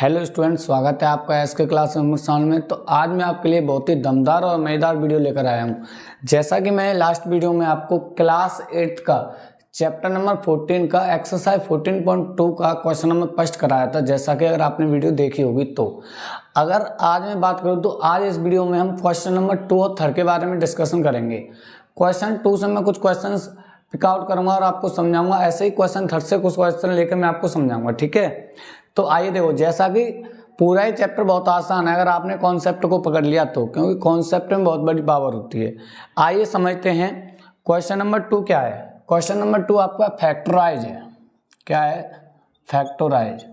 Hello student, स्वागत है आपका एसके क्लास नंबर 7 में। तो आज मैं आपके लिए बहुत ही दमदार और मज़ेदार वीडियो लेकर आया हूं। जैसा कि मैंने लास्ट वीडियो में आपको क्लास 8 का चैप्टर नंबर 14 का एक्सरसाइज 14.2 का क्वेश्चन नंबर फर्स्ट कराया था, जैसा कि अगर आपने वीडियो देखी होगी तो। अगर आज मैं बात करूँ तो आज इस वीडियो में हम क्वेश्चन नंबर 2 और 3 के बारे में डिस्कशन करेंगे। क्वेश्चन 2 से मैं कुछ क्वेश्चन पिक आउट करूँगा और आपको समझाऊंगा, ऐसे ही क्वेश्चन 3 से कुछ क्वेश्चन लेकर मैं आपको समझाऊंगा, ठीक है। तो आइए देखो, जैसा कि पूरा ही चैप्टर बहुत आसान है अगर आपने कॉन्सेप्ट को पकड़ लिया तो, क्योंकि कॉन्सेप्ट में बहुत बड़ी पावर होती है। आइए समझते हैं क्वेश्चन नंबर 2 क्या है। क्वेश्चन नंबर 2 आपका फैक्टराइज है। क्या है? फैक्टराइज।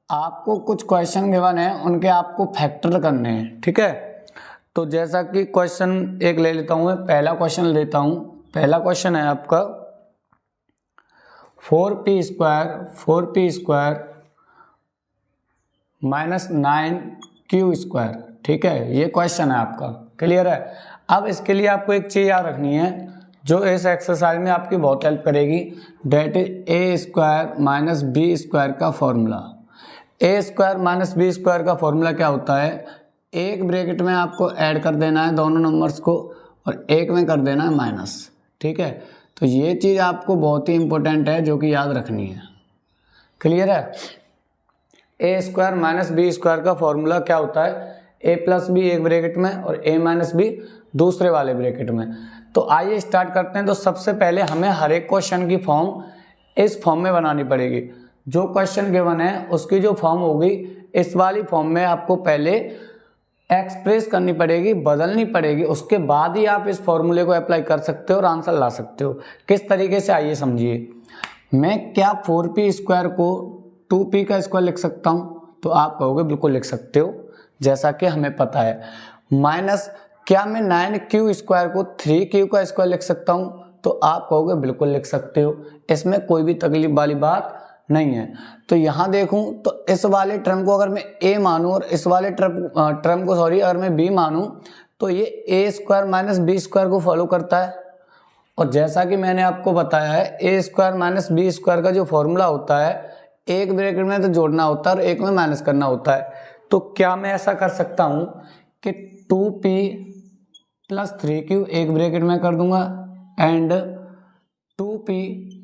आपको कुछ क्वेश्चन गिवन है, उनके आपको फैक्टर करने हैं, ठीक है। तो जैसा कि क्वेश्चन एक ले लेता हूँ, पहला क्वेश्चन लेता हूँ। पहला क्वेश्चन है आपका 4p² माइनस 9q², ठीक है। ये क्वेश्चन है आपका, क्लियर है। अब इसके लिए आपको एक चीज़ याद रखनी है जो इस एक्सरसाइज में आपकी बहुत हेल्प करेगी, date is a² minus b² का फॉर्मूला। a² माइनस b² का फॉर्मूला क्या होता है? एक ब्रैकेट में आपको ऐड कर देना है दोनों नंबर्स को और एक में कर देना है माइनस, ठीक है। तो ये चीज़ आपको बहुत ही इंपॉर्टेंट है जो कि याद रखनी है, क्लियर है। a² माइनस b² का फॉर्मूला क्या होता है? a प्लस बी एक ब्रैकेट में और a माइनस बी दूसरे वाले ब्रैकेट में। तो आइए स्टार्ट करते हैं। तो सबसे पहले हमें हर एक क्वेश्चन की फॉर्म इस फॉर्म में बनानी पड़ेगी। जो क्वेश्चन गिवन है उसकी जो फॉर्म होगी इस वाली फॉर्म में आपको पहले एक्सप्रेस करनी पड़ेगी, बदलनी पड़ेगी। उसके बाद ही आप इस फॉर्मूले को अप्लाई कर सकते हो और आंसर ला सकते हो। किस तरीके से, आइए समझिए। मैं क्या 4p² को 2p का स्क्वायर लिख सकता हूँ? तो आप कहोगे बिल्कुल लिख सकते हो, जैसा कि हमें पता है। माइनस क्या मैं 9q² को 3q का स्क्वायर लिख सकता हूँ? तो आप कहोगे बिल्कुल लिख सकते हो, इसमें कोई भी तकलीफ वाली बात नहीं है। तो यहाँ देखूँ तो इस वाले टर्म को अगर मैं a मानूँ और इस वाले टर्म को अगर मैं b मानूँ तो ये a² माइनस b² को फॉलो करता है। और जैसा कि मैंने आपको बताया है a² माइनस b² का जो फॉर्मूला होता है, एक ब्रैकेट में तो जोड़ना होता है और एक में माइनस करना होता है। तो क्या मैं ऐसा कर सकता हूँ कि 2p प्लस 3q एक ब्रैकेट में कर दूंगा एंड 2p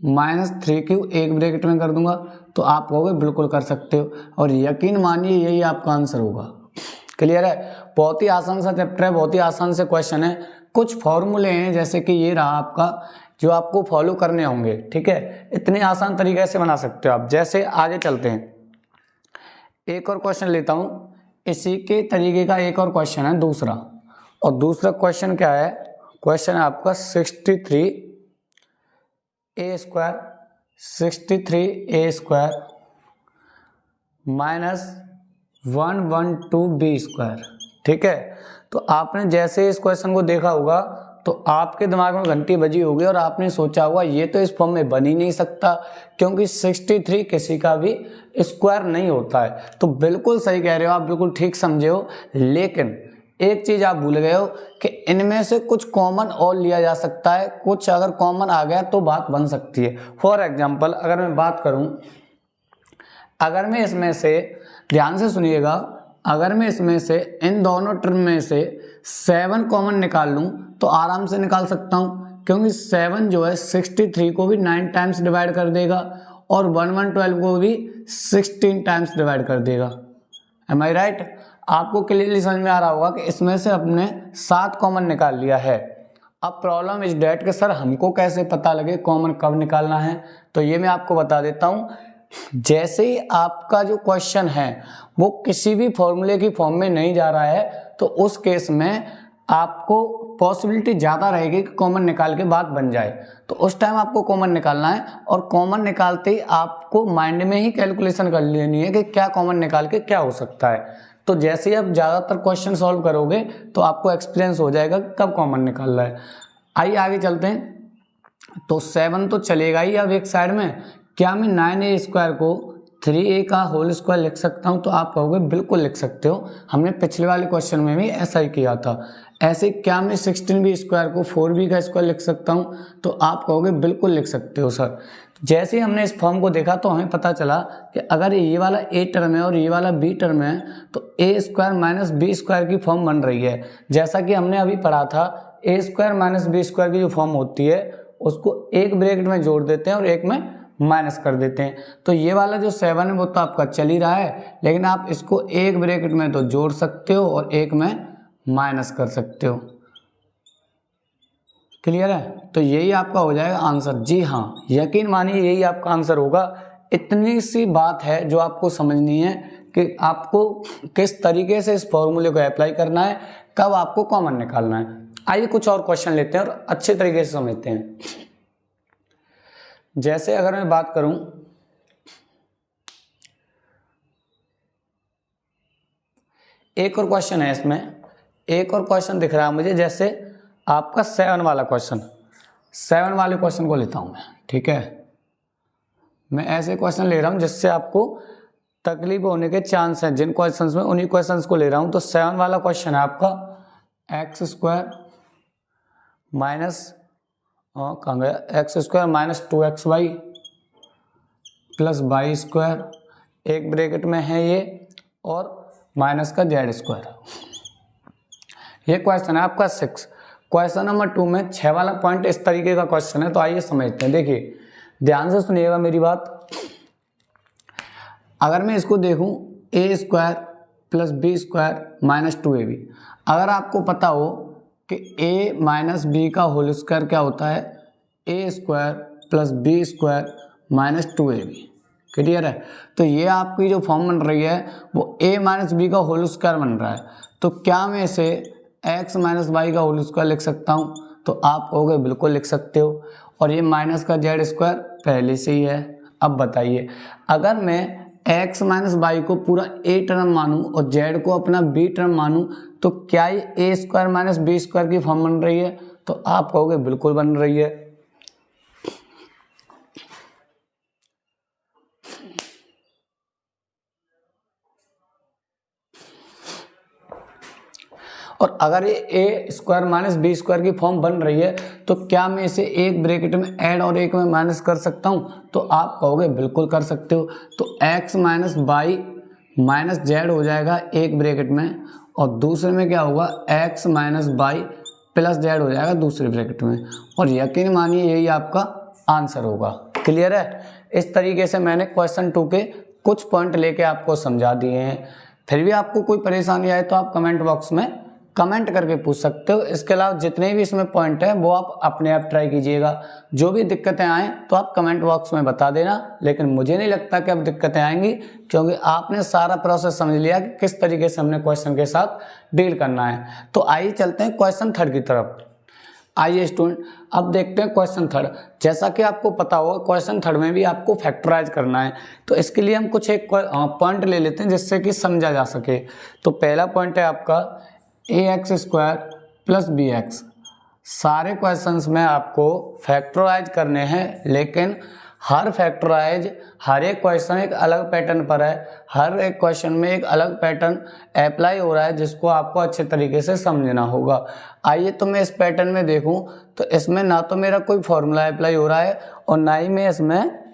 माइनस 3q एक ब्रैकेट में कर दूंगा? तो आप कहोगे बिल्कुल कर सकते हो और यकीन मानिए यही आपका आंसर होगा, क्लियर है। बहुत ही आसान सा चैप्टर है, बहुत ही आसान से क्वेश्चन है। कुछ फॉर्मूले हैं जैसे कि ये रहा आपका, जो आपको फॉलो करने होंगे, ठीक है। इतने आसान तरीके से बना सकते हो आप। जैसे आगे चलते हैं, एक और क्वेश्चन लेता हूं। इसी के तरीके का एक और क्वेश्चन है दूसरा, और दूसरा क्वेश्चन क्या है? क्वेश्चन है आपका 63a² माइनस 112b², ठीक है। तो आपने जैसे इस क्वेश्चन को देखा होगा तो आपके दिमाग में घंटी बजी होगी और आपने सोचा होगा ये तो इस फॉर्म में बन ही नहीं सकता, क्योंकि 63 किसी का भी स्क्वायर नहीं होता है। तो बिल्कुल सही कह रहे हो आप, बिल्कुल ठीक समझे हो। लेकिन एक चीज आप भूल गए हो कि इनमें से कुछ कॉमन और लिया जा सकता है, कुछ अगर कॉमन आ गया तो बात बन सकती है। फॉर एग्जाम्पल अगर मैं बात करूं, अगर मैं इसमें से, ध्यान से सुनिएगा, अगर मैं इसमें से इन दोनों टर्म में से 7 कॉमन निकाल लूं तो आराम से निकाल सकता हूं, क्योंकि 7 जो है 63 को भी 9 टाइम्स डिवाइड कर देगा और 1112 को भी 16 टाइम्स डिवाइड कर देगा। एम आई राइट? आपको क्लियरली समझ में आ रहा होगा कि इसमें से अपने 7 कॉमन निकाल लिया है। अब प्रॉब्लम इज डेट कि सर हमको कैसे पता लगे कॉमन कब निकालना है? तो ये मैं आपको बता देता हूं। जैसे ही आपका जो क्वेश्चन है वो किसी भी फॉर्मूले की फॉर्म में नहीं जा रहा है तो उस केस में आपको पॉसिबिलिटी ज़्यादा रहेगी कि कॉमन निकाल के बात बन जाए। तो उस टाइम आपको कॉमन निकालना है और कॉमन निकालते ही आपको माइंड में ही कैलकुलेशन कर लेनी है कि क्या कॉमन निकाल के क्या हो सकता है। तो जैसे ही आप ज़्यादातर क्वेश्चन सॉल्व करोगे तो आपको एक्सपीरियंस हो जाएगा कि कब कॉमन निकालना है। आइए आगे चलते हैं। तो 7 तो चलेगा ही अब एक साइड में। क्या मैं 9a² को 3a का होल स्क्वायर लिख सकता हूं? तो आप कहोगे बिल्कुल लिख सकते हो, हमने पिछले वाले क्वेश्चन में भी ऐसा ही किया था। ऐसे क्या मैं 16b स्क्वायर को 4b का स्क्वायर लिख सकता हूँ? तो आप कहोगे बिल्कुल लिख सकते हो सर। जैसे ही हमने इस फॉर्म को देखा तो हमें पता चला कि अगर ये वाला a टर्म है और ये वाला b टर्म है तो a square minus B square की फॉर्म बन रही है। जैसा कि हमने अभी पढ़ा था, a square minus B square की जो फॉर्म होती है उसको एक ब्रैकेट में जोड़ देते हैं और एक में माइनस कर देते हैं। तो ये वाला जो 7 है वो तो आपका चल ही रहा है, लेकिन आप इसको एक ब्रैकेट में तो जोड़ सकते हो और एक में माइनस कर सकते हो। क्लियर है? तो यही आपका हो जाएगा आंसर। जी हाँ, यकीन मानिए यही आपका आंसर होगा। इतनी सी बात है जो आपको समझनी है कि आपको किस तरीके से इस फॉर्मूले को अप्लाई करना है, कब आपको कॉमन निकालना है। आइए कुछ और क्वेश्चन लेते हैं और अच्छे तरीके से समझते हैं। जैसे अगर मैं बात करूं, एक और क्वेश्चन है इसमें, एक और क्वेश्चन दिख रहा है मुझे, जैसे आपका 7 वाला क्वेश्चन, 7 वाले क्वेश्चन को लेता हूं मैं। ठीक है, मैं ऐसे क्वेश्चन ले रहा हूं जिससे आपको तकलीफ होने के चांस हैं। जिन क्वेश्चंस में उन्हीं क्वेश्चंस को ले रहा हूं। तो 7 वाला क्वेश्चन है आपका एक्स स्क्वायर माइनस कहाँ गया, x square minus 2xy plus y square, एक ब्रैकेट में है ये, और माइनस का जेड स्क्वायर। ये क्वेश्चन है आपका 6। क्वेश्चन नंबर 2 में 6 वाला पॉइंट इस तरीके का क्वेश्चन है। तो आइए समझते हैं। देखिए ध्यान से सुनिएगा मेरी बात। अगर मैं इसको देखूं A square plus B square minus 2ab, अगर आपको पता हो कि a माइनस बी का होल स्क्वायर क्या होता है, A square plus B square minus 2ab। Clear है? तो ये आपकी जो फॉर्म बन रही है वो a माइनस बी का होल स्क्वायर बन रहा है। तो क्या मैं इसे x माइनस वाई का होल स्क्वायर लिख सकता हूँ? तो आप कहोगे बिल्कुल लिख सकते हो। और ये माइनस का जेड स्क्वायर पहले से ही है। अब बताइए, अगर मैं x माइनस वाई को पूरा a टर्म मानूं और z को अपना b टर्म मानूं तो क्या ये a square minus B square की फॉर्म बन रही है? तो आप कहोगे बिल्कुल बन रही है। और अगर ये ए स्क्वायर माइनस बी स्क्वायर की फॉर्म बन रही है तो क्या मैं इसे एक ब्रैकेट में ऐड और एक में माइनस कर सकता हूँ? तो आप कहोगे बिल्कुल कर सकते हो। तो x minus y minus z हो जाएगा एक ब्रैकेट में, और दूसरे में क्या होगा, x minus y plus z हो जाएगा दूसरे ब्रैकेट में। और यकीन मानिए यही आपका आंसर होगा। क्लियर है? इस तरीके से मैंने क्वेश्चन 2 के कुछ पॉइंट लेके आपको समझा दिए हैं। फिर भी आपको कोई परेशानी आए तो आप कमेंट बॉक्स में कमेंट करके पूछ सकते हो। इसके अलावा जितने भी इसमें पॉइंट है वो आप अपने आप ट्राई कीजिएगा। जो भी दिक्कतें आएँ तो आप कमेंट बॉक्स में बता देना, लेकिन मुझे नहीं लगता कि अब दिक्कतें आएंगी, क्योंकि आपने सारा प्रोसेस समझ लिया कि किस तरीके से हमने क्वेश्चन के साथ डील करना है। तो आइए चलते हैं क्वेश्चन 3 की तरफ। आइए स्टूडेंट, अब देखते हैं क्वेश्चन 3। जैसा कि आपको पता होगा क्वेश्चन 3 में भी आपको फैक्टराइज करना है। तो इसके लिए हम कुछ एक पॉइंट ले लेते हैं जिससे कि समझा जा सके। तो पहला पॉइंट है आपका A X square plus B X. सारे क्वेश्चंस में आपको फैक्टराइज करने हैं, लेकिन हर फैक्टराइज, हर एक क्वेश्चन एक अलग पैटर्न पर है। हर एक क्वेश्चन में एक अलग पैटर्न अप्लाई हो रहा है जिसको आपको अच्छे तरीके से समझना होगा। आइए तो मैं इस पैटर्न में देखूं तो इसमें ना तो मेरा कोई फॉर्मूला अप्लाई हो रहा है और ना ही मैं इसमें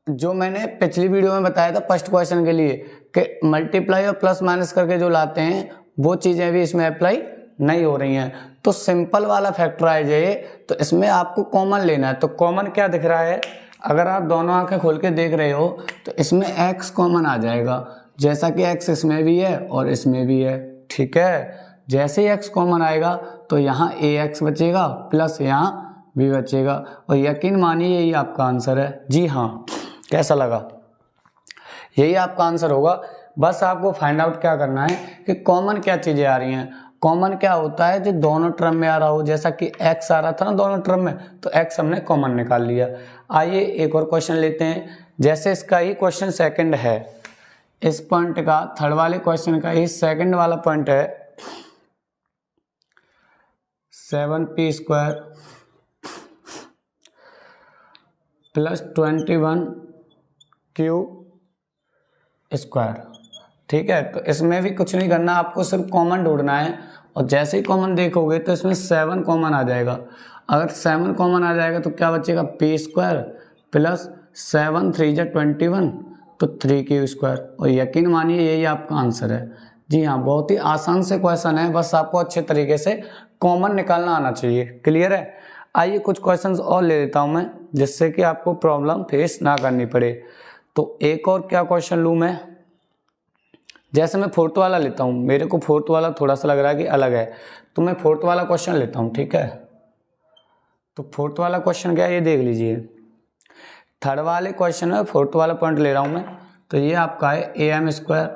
जो मैंने पिछली वीडियो में बताया था फर्स्ट क्वेश्चन के लिए कि मल्टीप्लाई और प्लस माइनस करके जो लाते हैं वो चीज़ें भी इसमें अप्लाई नहीं हो रही हैं। तो सिंपल वाला फैक्टराइज है, तो इसमें आपको कॉमन लेना है। तो कॉमन क्या दिख रहा है, अगर आप दोनों आंखें खोल के देख रहे हो तो इसमें x कॉमन आ जाएगा, जैसा कि x इसमें भी है और इसमें भी है। ठीक है, जैसे ही x कॉमन आएगा तो यहाँ ax बचेगा प्लस यहाँ b बचेगा, और यकीन मानिए यही आपका आंसर है। जी हाँ, कैसा लगा? यही आपका आंसर होगा। बस आपको फाइंड आउट क्या करना है कि कॉमन क्या चीज़ें आ रही हैं। कॉमन क्या होता है, जो दोनों टर्म में आ रहा हो, जैसा कि x आ रहा था ना दोनों टर्म में, तो x हमने कॉमन निकाल लिया। आइए एक और क्वेश्चन लेते हैं। जैसे इसका ही क्वेश्चन सेकंड है, इस पॉइंट का, थर्ड वाले क्वेश्चन का ही सेकंड वाला पॉइंट है 7p square plus 21q square. ठीक है। तो इसमें भी कुछ नहीं करना, आपको सिर्फ कॉमन ढूंढना है, और जैसे ही कॉमन देखोगे तो इसमें 7 कॉमन आ जाएगा। अगर 7 कॉमन आ जाएगा तो क्या बचेगा, पी स्क्वायर प्लस 7 3 जा 21 तो 3q²। और यकीन मानिए यही आपका आंसर है। जी हाँ, बहुत ही आसान से क्वेश्चन है, बस आपको अच्छे तरीके से कॉमन निकालना आना चाहिए। क्लियर है। आइए कुछ क्वेश्चंस और ले लेता हूँ मैं, जिससे कि आपको प्रॉब्लम फेस ना करनी पड़े। तो एक और क्या क्वेश्चन लूँ मैं, जैसे मैं फोर्थ वाला लेता हूँ, मेरे को फोर्थ वाला थोड़ा सा लग रहा है कि अलग है, तो मैं फोर्थ वाला क्वेश्चन लेता हूँ। ठीक है, तो फोर्थ वाला क्वेश्चन क्या है ये देख लीजिए। थर्ड वाले क्वेश्चन में फोर्थ वाला पॉइंट ले रहा हूँ मैं, तो ये आपका है am²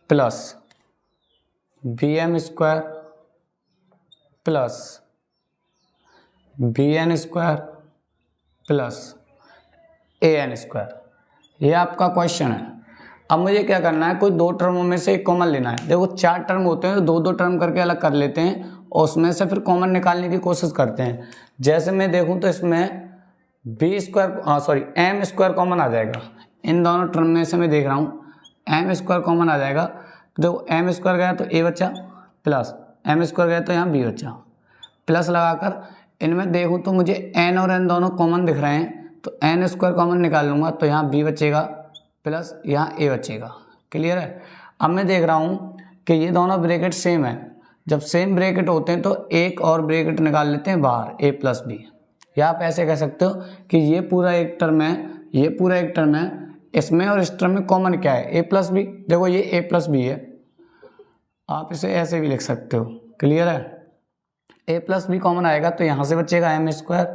plus bm² plus bn² plus an²। ये आपका क्वेश्चन है। अब मुझे क्या करना है, कोई दो टर्मों में से एक कॉमन लेना है। देखो 4 टर्म होते हैं तो दो दो टर्म करके अलग कर लेते हैं और उसमें से फिर कॉमन निकालने की कोशिश करते हैं। जैसे मैं देखूं तो इसमें m² कॉमन आ जाएगा। इन दोनों टर्म में से मैं देख रहा हूँ m² कॉमन आ जाएगा। तो m² गया तो a बचा, प्लस m² गया तो यहाँ b बचा, प्लस लगाकर इनमें देखूँ तो मुझे n और n दोनों कॉमन दिख रहे हैं, तो n² कॉमन निकाल लूँगा तो यहाँ b बचेगा प्लस यहाँ a बचेगा। क्लियर है। अब मैं देख रहा हूँ कि ये दोनों ब्रैकेट सेम है। जब सेम ब्रैकेट होते हैं तो एक और ब्रैकेट निकाल लेते हैं बाहर, a प्लस b। या आप ऐसे कह सकते हो कि ये पूरा एक टर्म है, ये पूरा एक टर्म है, इसमें और इस टर्म में कॉमन क्या है, a प्लस बी। देखो ये a प्लस बी है, आप इसे ऐसे भी लिख सकते हो। क्लियर है। a प्लस बी कॉमन आएगा तो यहाँ से बचेगा m²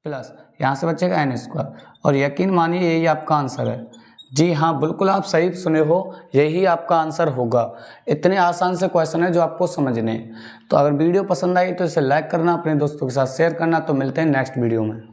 प्लस यहाँ से बचेगा n²। और यकीन मानिए यही आपका आंसर है। जी हाँ, बिल्कुल आप सही सुने हो, यही आपका आंसर होगा। इतने आसान से क्वेश्चन है जो आपको समझने हैं। तो अगर वीडियो पसंद आई तो इसे लाइक करना, अपने दोस्तों के साथ शेयर करना। तो मिलते हैं नेक्स्ट वीडियो में।